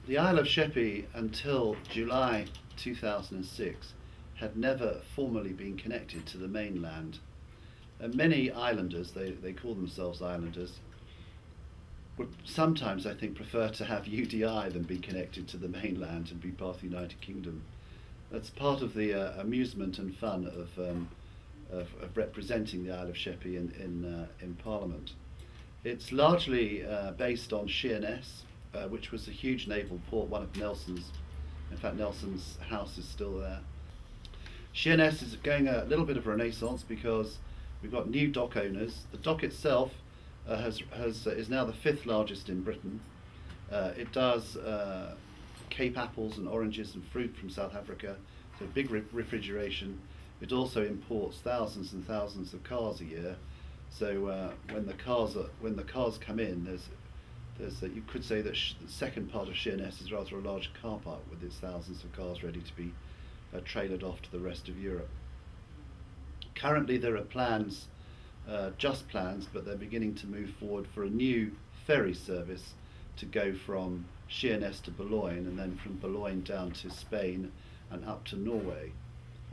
The Isle of Sheppey until July 2006 had never formally been connected to the mainland. And many islanders, they call themselves islanders, would sometimes, I think, prefer to have UDI than be connected to the mainland and be part of the United Kingdom. That's part of the amusement and fun of representing the Isle of Sheppey in Parliament. It's largely based on Sheerness, which was a huge naval port, one of Nelson's. In fact, Nelson's house is still there. Sheerness is going a little bit of a renaissance because we've got new dock owners. The dock itself is now the 5th largest in Britain. It does Cape apples and oranges and fruit from South Africa, so big refrigeration. It also imports thousands and thousands of cars a year. So when the cars come in, you could say that the second part of Sheerness is rather a large car park with its thousands of cars ready to be trailered off to the rest of Europe. Currently there are plans, just plans, but they're beginning to move forward for a new ferry service to go from Sheerness to Boulogne and then from Boulogne down to Spain and up to Norway.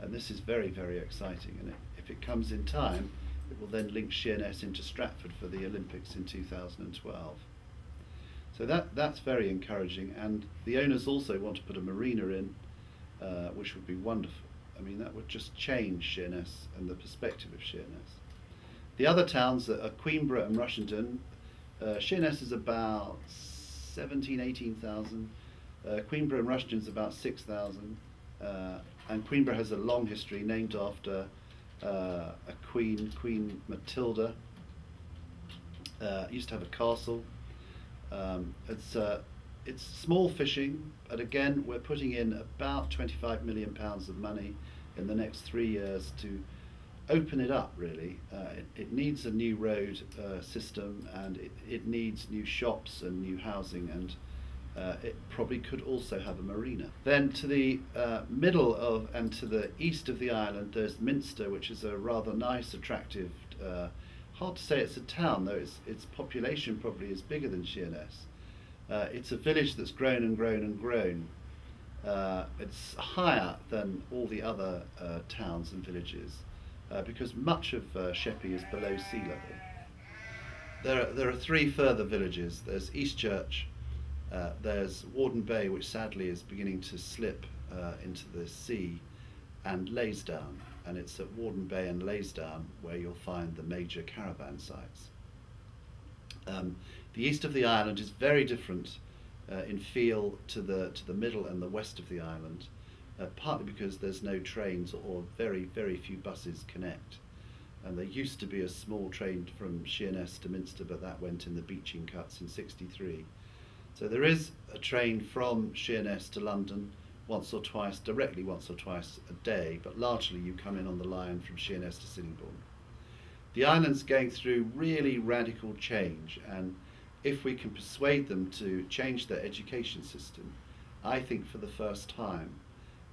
And this is very, very exciting, and if it comes in time, it will then link Sheerness into Stratford for the Olympics in 2012. So that's very encouraging, and the owners also want to put a marina in, which would be wonderful. I mean, that would just change Sheerness and the perspective of Sheerness. The other towns are Queenborough and Rushendon. Sheerness is about 18,000. Queenborough and Rushendon is about 6,000. And Queenborough has a long history, named after a queen, Queen Matilda. Used to have a castle. It's small fishing, but again we're putting in about £25 million of money in the next 3 years to open it up, really. It needs a new road system, and it needs new shops and new housing, and it probably could also have a marina. Then to the middle of and to the east of the island there's Minster, which is a rather nice, attractive, hard to say it's a town, though its population probably is bigger than Sheerness. It's a village that's grown and grown and grown. It's higher than all the other towns and villages because much of Sheppey is below sea level. There are 3 further villages. There's Eastchurch, there's Warden Bay, which sadly is beginning to slip into the sea, and Laysdown. And it's at Warden Bay and Laysdown where you'll find the major caravan sites. The east of the island is very different in feel to the middle and the west of the island, partly because there's no trains or very, very few buses connect. And there used to be a small train from Sheerness to Minster, but that went in the beaching cuts in '63. So there is a train from Sheerness to London directly once or twice a day, but largely you come in on the line from Sheerness to Sittingbourne. The island's going through really radical change, and if we can persuade them to change their education system, I think for the first time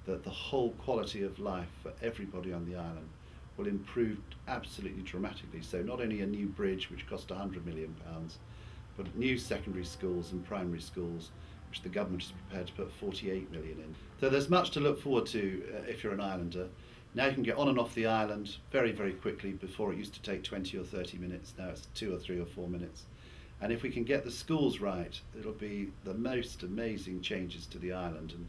that the whole quality of life for everybody on the island will improve absolutely dramatically. So not only a new bridge, which cost £100 million, but new secondary schools and primary schools, which the government is prepared to put 48 million in. So there's much to look forward to if you're an islander. Now you can get on and off the island very, very quickly. Before it used to take 20 or 30 minutes, now it's 2 or 3 or 4 minutes. And if we can get the schools right, it'll be the most amazing changes to the island. And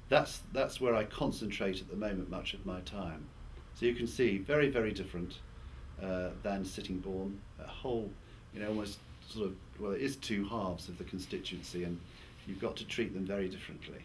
that's where I concentrate at the moment much of my time. So you can see, very, very different than Sittingbourne. A whole, almost sort of, well, it is 2 halves of the constituency, and you've got to treat them very differently.